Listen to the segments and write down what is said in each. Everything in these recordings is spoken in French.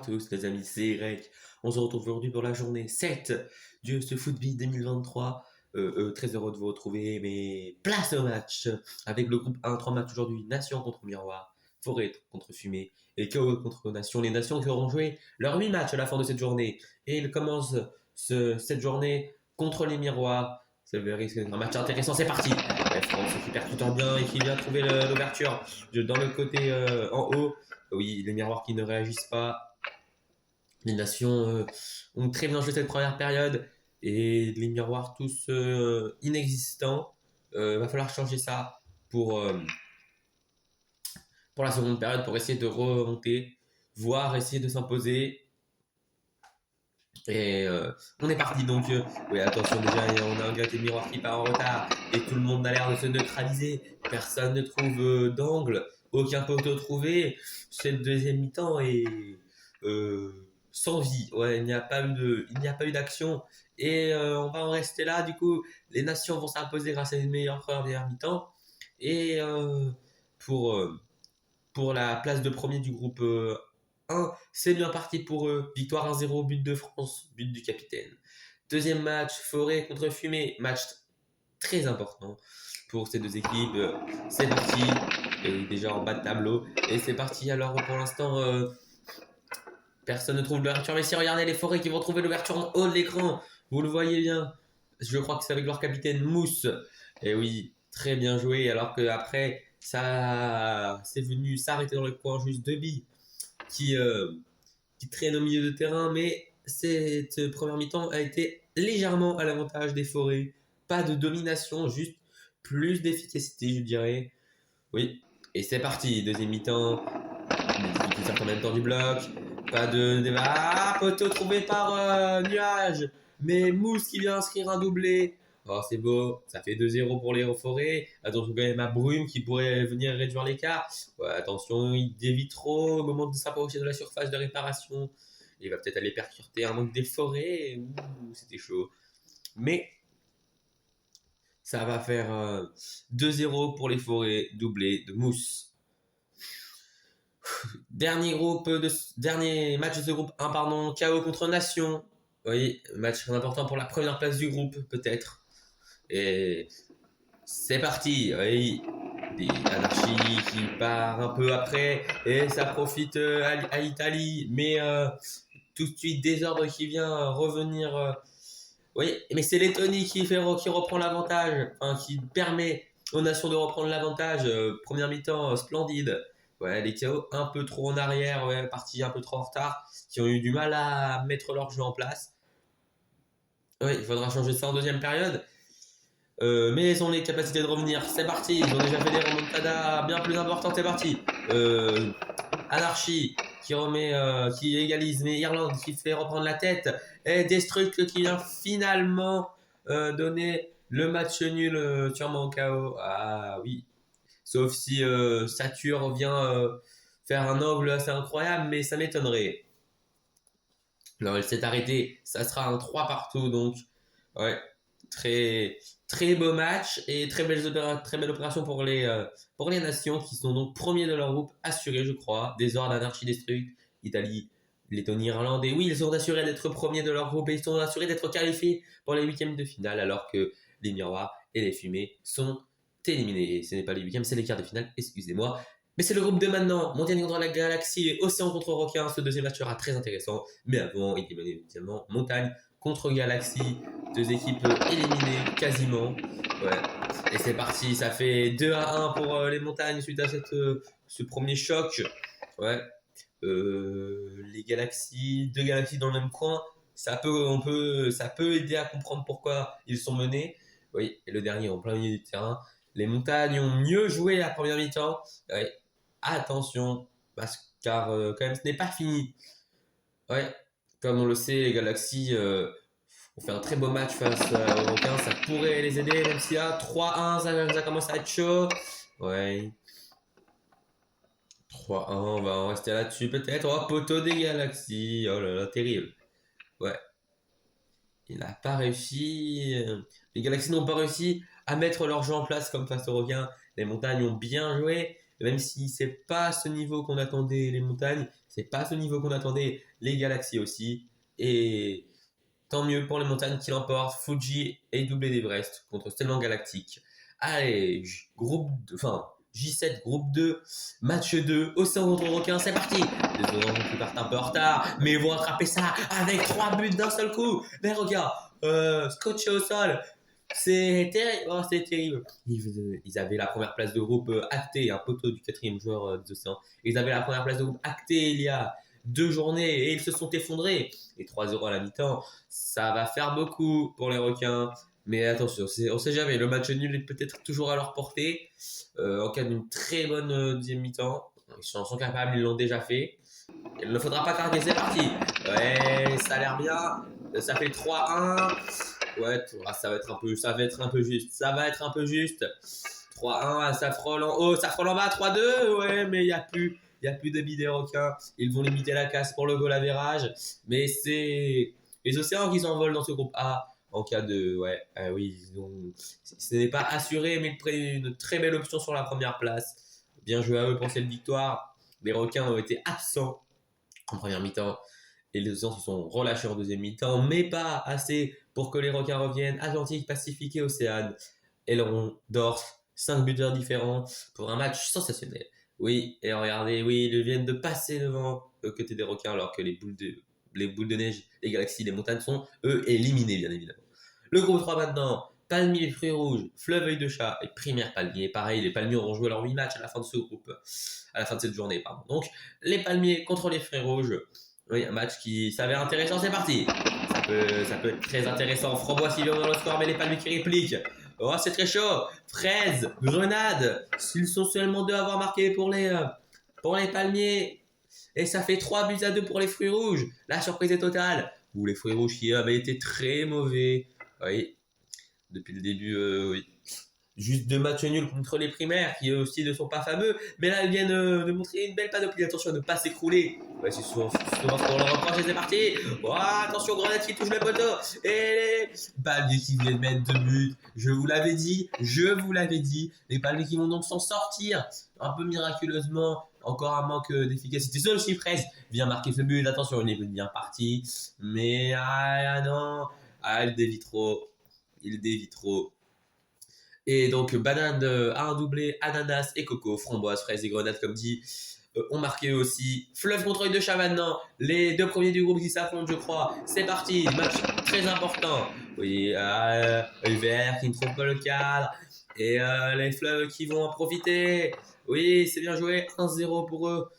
tous les amis, c'est Eric. On se retrouve aujourd'hui pour la journée 7 de ce Football 2023. Très heureux de vous retrouver, mais place au match avec le groupe 1, 3 matchs aujourd'hui. Nation contre Miroir, Forêt contre Fumée et KO contre Nation. Les Nations qui auront joué leurs 8 matchs à la fin de cette journée. Et ils commencent cette journée contre les Miroirs. Ça risque d'être un match intéressant, c'est parti. France qui perd tout en bien et qui vient trouver l'ouverture dans le côté en haut. Oui, les miroirs qui ne réagissent pas. Les nations ont très bien joué cette première période et les miroirs tous inexistants. Va falloir changer ça pour la seconde période pour essayer de remonter, voire essayer de s'imposer. Et on est parti donc. Oui, attention, déjà, on a un gars qui est miroir qui part en retard et tout le monde a l'air de se neutraliser. Personne ne trouve d'angle, aucun poteau trouvé. Cette deuxième mi-temps est sans vie. Ouais, il n'y a pas eu d'action et on va en rester là. Du coup, les nations vont s'imposer grâce à une meilleure première mi-temps et pour euh, pour la place de premier du groupe 1. C'est bien parti pour eux. Victoire 1-0, but de France, but du capitaine. Deuxième match, Forêt contre Fumée. Match très important pour ces deux équipes. C'est parti. Et déjà en bas de tableau. Et c'est parti. Alors pour l'instant, personne ne trouve l'ouverture. Mais si, regardez les Forêts qui vont trouver l'ouverture en haut de l'écran. Vous le voyez bien. Je crois que c'est avec leur capitaine Mousse. Et oui, très bien joué. Alors qu'après, ça c'est venu s'arrêter dans le coin juste de billes qui, qui traîne au milieu de terrain, mais cette première mi-temps a été légèrement à l'avantage des Forêts. Pas de domination, juste plus d'efficacité, je dirais. Oui, et c'est parti, deuxième mi-temps. Les équipes qui sortent en même temps du bloc. Pas de débat. Ah, poteau trouvé par Nuage. Mais Mousse qui vient inscrire un doublé. Oh, c'est beau. Ça fait 2-0 pour les Forêts. Attention quand même à Brume qui pourrait venir réduire l'écart. Ouais, attention, il dévie trop au moment de s'approcher de la surface de réparation. Il va peut-être aller percuter un manque des Forêts. Ouh, c'était chaud. Mais ça va faire 2-0 pour les Forêts, doublé de Mousse. Dernier match de ce groupe 1, pardon, KO contre Nation. Oui, match très important pour la première place du groupe, peut-être. Et c'est parti. Oui, des anarchies qui part un peu après et ça profite à l'Italie, mais tout de suite désordre qui vient revenir. Oui, mais c'est Lettonie qui reprend l'avantage, enfin, qui permet aux nations de reprendre l'avantage. Première mi-temps splendide. Ouais, les KO un peu trop en arrière, ouais, partis un peu trop en retard, qui ont eu du mal à mettre leur jeu en place. Oui, il faudra changer ça en deuxième période. Mais ils ont les capacités de revenir. C'est parti, ils ont déjà fait des remontadas bien plus importantes. C'est parti. Anarchie qui égalise, mais Irlande qui fait reprendre la tête. Et Destruct qui vient finalement donner le match nul sûrement au KO. Ah oui, sauf si Satur vient faire un angle assez incroyable, mais ça m'étonnerait. Alors elle s'est arrêtée, ça sera un 3 partout donc. Ouais, très, très beau match et très belle opération pour les nations qui sont donc premiers de leur groupe assurés, je crois. Désordre, Anarchie, Destruct, Italie, Lettonie, Irlande. Et oui, ils sont assurés d'être premiers de leur groupe et ils sont assurés d'être qualifiés pour les huitièmes de finale alors que les Miroirs et les Fumées sont éliminés. Ce n'est pas les huitièmes, c'est les quarts de finale, excusez-moi. Mais c'est le groupe de maintenant. Montagne contre la Galaxie et Océan contre Requin. Ce deuxième match sera très intéressant. Mais avant, il y a évidemment Montagne contre Galaxie. Deux équipes éliminées quasiment. Ouais. Et c'est parti. Ça fait 2-1 pour les Montagnes suite à ce premier choc. Ouais. Les Galaxies, deux Galaxies dans le même coin. Ça peut aider à comprendre pourquoi ils sont menés. Oui. Et le dernier en plein milieu du terrain. Les Montagnes ont mieux joué la première mi-temps. Ouais. Attention, car quand même ce n'est pas fini. Ouais, comme on le sait, les Galaxies ont fait un très beau match face aux Requins. Ça pourrait les aider, même s'il y a 3-1, ça commence à être chaud. Ouais, 3-1, on va en rester là-dessus peut-être. Oh, poteau des Galaxies. Oh là là, terrible. Ouais, il n'a pas réussi. Les Galaxies n'ont pas réussi à mettre leur jeu en place comme face aux Requins. Les Montagnes ont bien joué. même si c'est pas ce niveau qu'on attendait les montagnes, c'est pas ce niveau qu'on attendait les galaxies aussi. Et tant mieux pour les montagnes qui l'emportent, Fuji et doublé d'Everest contre Stellan Galactique. Allez, J7, groupe 2, match 2, Océan contre Requin, c'est parti. Les Oranges qui partent un peu en retard, mais ils vont attraper ça avec 3 buts d'un seul coup. Les Requins, scotchés au sol, c'est terrible. Oh, c'est terrible. Ils avaient la première place de groupe actée, un poteau du quatrième joueur des Océans. Ils avaient la première place de groupe actée il y a 2 journées et ils se sont effondrés. Et 3-0 à la mi-temps, ça va faire beaucoup pour les Requins. Mais attention, on sait jamais, le match nul est peut-être toujours à leur portée. En cas d'une très bonne deuxième mi-temps, ils en sont capables, ils l'ont déjà fait. Il ne faudra pas carguer, c'est parti. Ouais, ça a l'air bien. Ça fait 3-1. Ouais, ça va être un peu juste. Ça va être un peu juste. 3-1, ça frôle en haut, ça frôle en bas, 3-2. Ouais, mais il n'y a plus. Il n'y a plus de billes des Requins. Ils vont limiter la casse pour le goal average. Mais c'est les Océans qui s'envolent dans ce groupe A. En cas de. Ouais, oui, ce n'est pas assuré, mais ils prennent une très belle option sur la première place. Bien joué à eux pour cette victoire. Les Requins ont été absents en première mi-temps. Et les Océans se sont relâchés en deuxième mi-temps, mais pas assez pour que les Requins reviennent. Atlantique, Pacifique et Océane. Aileron, Dorf, 5 buteurs différents pour un match sensationnel. Oui, et regardez, oui, ils viennent de passer devant côté des Requins, alors que les boules de neige, les galaxies, les montagnes sont, eux, éliminés, bien évidemment. Le groupe 3 maintenant, Palmiers, Fruits Rouges, Fleuve, Œil de Chat et Primaire Palmiers. Pareil, les Palmiers auront joué leurs 8 matchs à la fin de ce groupe, à la fin de cette journée, pardon. Donc, les Palmiers contre les Fruits Rouges. Oui, un match qui s'avère intéressant, c'est parti. Ça peut être très intéressant. Framboise qui vient dans le score, mais les Palmiers qui répliquent. Oh, c'est très chaud. Fraise, Grenade. S'ils sont seulement 2 à avoir marqué pour les Palmiers. Et ça fait 3-2 pour les Fruits Rouges. La surprise est totale. Ou les Fruits Rouges qui avaient été très mauvais. Oui, depuis le début, oui. Juste 2 matchs nuls contre les Primaires qui eux aussi ne sont pas fameux, mais là ils viennent de montrer une belle panoplie. Attention à ne pas s'écrouler. Ouais, c'est souvent ce qu'on leur reproche et c'est parti. Oh, attention, Grenade qui touche le poteau et les Palmiers qui viennent mettre 2 buts. Je vous l'avais dit. Les Palmiers qui vont donc s'en sortir un peu miraculeusement. Encore un manque d'efficacité. Seul aussi Fraise vient marquer ce but. Attention, il est bien parti, mais non, il dévie trop. Et donc, banane a un doublé, ananas et coco, framboise, fraise et grenade, comme dit, ont marqué aussi. Fleuve contre Œil de Chat maintenant. Les 2 premiers du groupe qui s'affrontent, je crois. C'est parti, match très important. Oui, Œil Vert qui ne trouve pas le cadre. Et les Fleuves qui vont en profiter. Oui, c'est bien joué, 1-0 pour eux.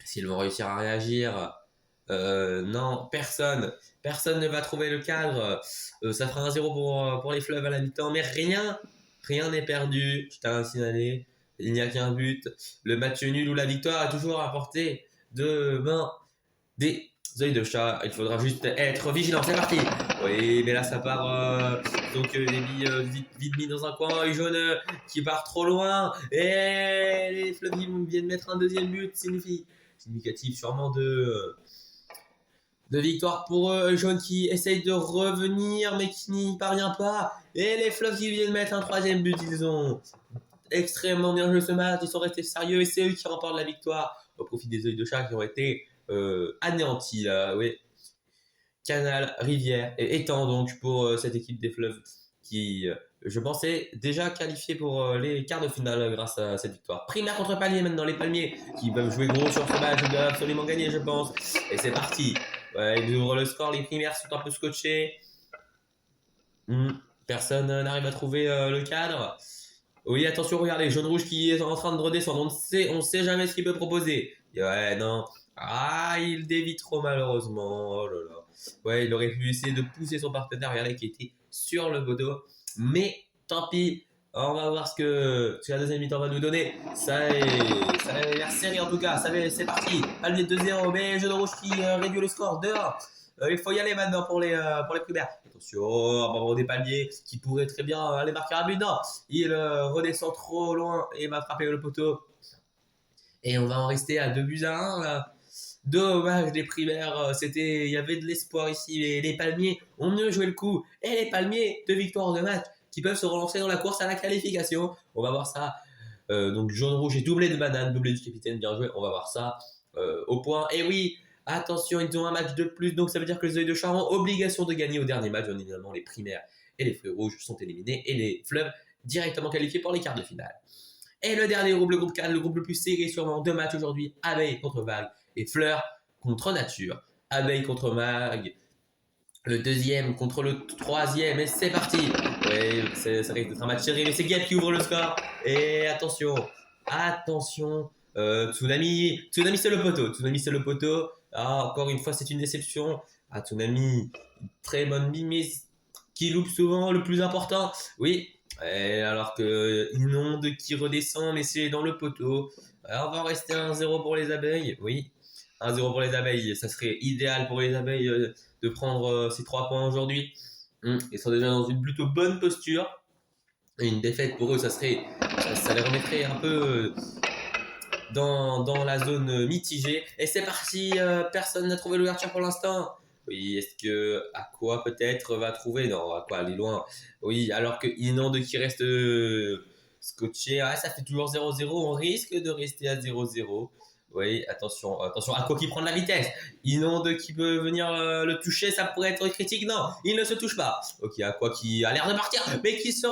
S'ils vont réussir à réagir. Non, personne ne va trouver le cadre. Ça fera 1-0 pour les Fleuves à la mi-temps, mais rien n'est perdu. Je tiens à signaler, il n'y a qu'un but. Le match nul ou la victoire est toujours à portée de main des Œils de Chat. Il faudra juste être vigilant. C'est parti. Oui, mais là ça part. Donc les billes vite mis dans un coin. Œil jaune qui part trop loin. Et les Fleuves viennent mettre un deuxième but. Significatif sûrement de victoire pour eux. Jaune qui essaye de revenir mais qui n'y parvient pas. Et les Fleuves qui viennent mettre un 3e but. Ils ont extrêmement bien joué ce match. Ils sont restés sérieux et c'est eux qui remportent la victoire au profit des Œils de Chat qui ont été anéantis là. Oui. Canal, rivière et étang donc pour cette équipe des Fleuves qui, je pensais, déjà qualifiée pour les quarts de finale grâce à cette victoire. Primaire contre Palmiers maintenant, les Palmiers qui peuvent jouer gros sur ce match, ils doivent absolument gagner je pense. Et c'est parti. Ouais, ils ouvrent le score, les Primaires sont un peu scotchés. Personne n'arrive à trouver le cadre. Oui, attention, regardez, jaune-rouge qui est en train de redescendre. On sait jamais ce qu'il peut proposer. Ouais, non. Il dévie trop malheureusement. Oh là là. Ouais, il aurait pu essayer de pousser son partenaire, regardez, qui était sur le poteau. Mais tant pis. On va voir ce que la deuxième mi-temps va nous donner. Ça avait l'air serré en tout cas. C'est parti. Palmier 2-0, mais jaune-rouge qui réduit le score. Dehors. Il faut y aller maintenant pour les Primaires. Attention, on va des Palmiers qui pourraient très bien aller marquer un but. Non, il redescend trop loin et va frapper le poteau. Et on va en rester à 2-1 là. Dommage, les Primaires, il y avait de l'espoir ici. Les Palmiers ont mieux joué le coup. Et les Palmiers, 2 victoires de match qui peuvent se relancer dans la course à la qualification. On va voir ça Donc jaune rouge et doublé de banane, doublé du capitaine, bien joué, on va voir ça au point. Et oui, attention, ils ont un match de plus, donc ça veut dire que les œils de Char ont obligation de gagner au dernier match. Bien évidemment, les primaires et les fruits rouges sont éliminés et les fleuves directement qualifiés pour les quarts de finale. Et le dernier groupe, le groupe 4, le groupe le plus serré sûrement, 2 matchs aujourd'hui, Abeille contre Vague et Fleur contre Nature. Abeille contre Vague, le deuxième contre le troisième, et c'est parti. Ouais, ça risque d'être un match serré, mais c'est Gap qui ouvre le score. Et attention, attention, Tsunami c'est le poteau. Tsunami c'est le poteau. Ah, encore une fois, c'est une déception. Ah, Tsunami, très bonne mimise, qui loupe souvent le plus important. Oui, alors que Inonde qui redescend, mais c'est dans le poteau. Alors, on va rester 1-0 pour les abeilles. Oui, 1-0 pour les abeilles. Ça serait idéal pour les abeilles de prendre ces 3 points aujourd'hui. Ils sont déjà dans une plutôt bonne posture. Et une défaite pour eux, ça les remettrait un peu dans la zone mitigée. Et c'est parti, personne n'a trouvé l'ouverture pour l'instant. Oui, est-ce que Aqua peut-être va trouver? Non, Aqua, elle est loin. Oui, alors que Inande qui reste scotché, ça fait toujours 0-0, on risque de rester à 0-0. Oui, attention, attention, Aqua qui prend de la vitesse. Inonde qui peut venir le toucher, ça pourrait être critique. Non, il ne se touche pas. Ok, Aqua qui a l'air de partir, mais qui se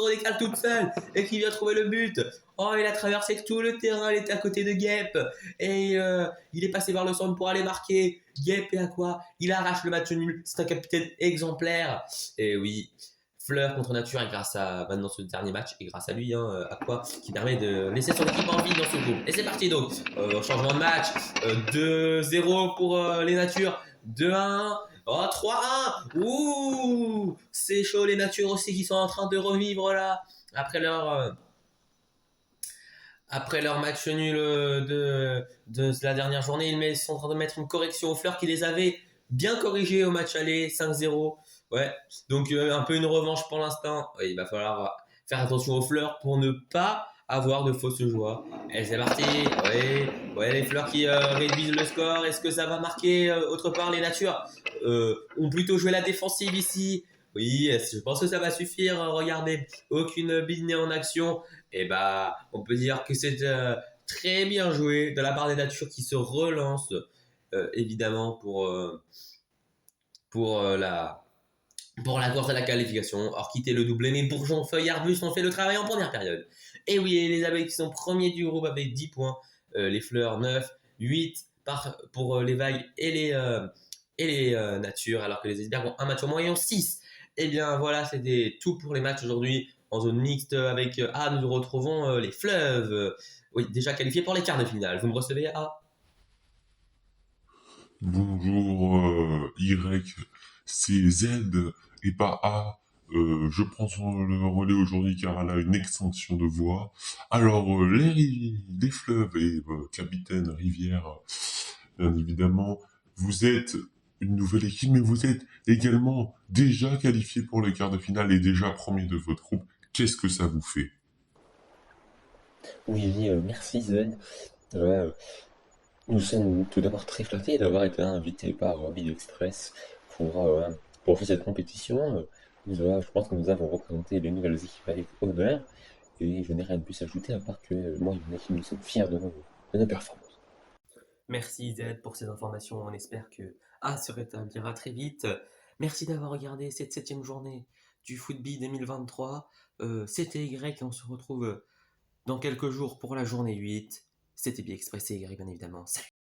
redécale toute seule et qui vient trouver le but. Oh, il a traversé tout le terrain, il était à côté de Gep. Et il est passé vers le centre pour aller marquer. Gep et Aqua, il arrache le match nul. C'est un capitaine exemplaire. Et oui, Fleur contre Nature, et grâce à maintenant ce dernier match, et grâce à lui, Aqua, qui permet de laisser son équipe en vie dans ce groupe. Et c'est parti donc, changement de match, 2-0 pour les Natures, 2-1. Oh, 3-1. Ouh, c'est chaud, les Natures aussi qui sont en train de revivre là, après leur match nul de la dernière journée. Ils sont en train de mettre une correction aux Fleurs qui les avaient bien corrigés au match aller, 5-0. Ouais, donc un peu une revanche pour l'instant. Ouais, il va falloir faire attention aux Fleurs pour ne pas avoir de fausses joies. Et c'est parti. Ouais, ouais, les Fleurs qui réduisent le score. Est-ce que ça va marquer autre part? Les Natures ont plutôt joué la défensive ici. Oui, je pense que ça va suffire. Regardez, aucune bille n'est en action. Et bah, on peut dire que c'est très bien joué de la part des Natures qui se relancent évidemment pour, euh, la, pour la course à la qualification. Or, quitter le doublé, mais Bourgeon, Feuille, Arbus ont fait le travail en première période. Et oui, et les abeilles qui sont premiers du groupe avec 10 points, les Fleurs 9, 8 pour les vagues et les natures, alors que les icebergs ont un match au moins et ont 6. Et bien voilà, c'était tout pour les matchs aujourd'hui en zone mixte avec nous retrouvons les fleuves. Oui, déjà qualifiés pour les quarts de finale. Vous me recevez A? Bonjour Y, c'est Z et pas A. Je prends le relais aujourd'hui car elle a une extinction de voix. Alors les fleuves et capitaine Rivière, bien évidemment, vous êtes une nouvelle équipe, mais vous êtes également déjà qualifié pour le quart de finale et déjà premier de votre groupe. Qu'est-ce que ça vous fait? Oui, merci Z. Ouais, nous sommes tout d'abord très flattés d'avoir été invités par Big Express pour faire cette compétition. Je pense que nous avons représenté les nouvelles équipes avec honneur et je n'ai rien de plus à ajouter à part que moi et mon équipe nous sommes fiers de nos performances. Merci Z pour ces informations. On espère que A se rétablira très vite. Merci d'avoir regardé cette 7e journée du Football 2023. C'était Y et on se retrouve dans quelques jours pour la journée 8. C'était bien expressé Y bien évidemment. Salut.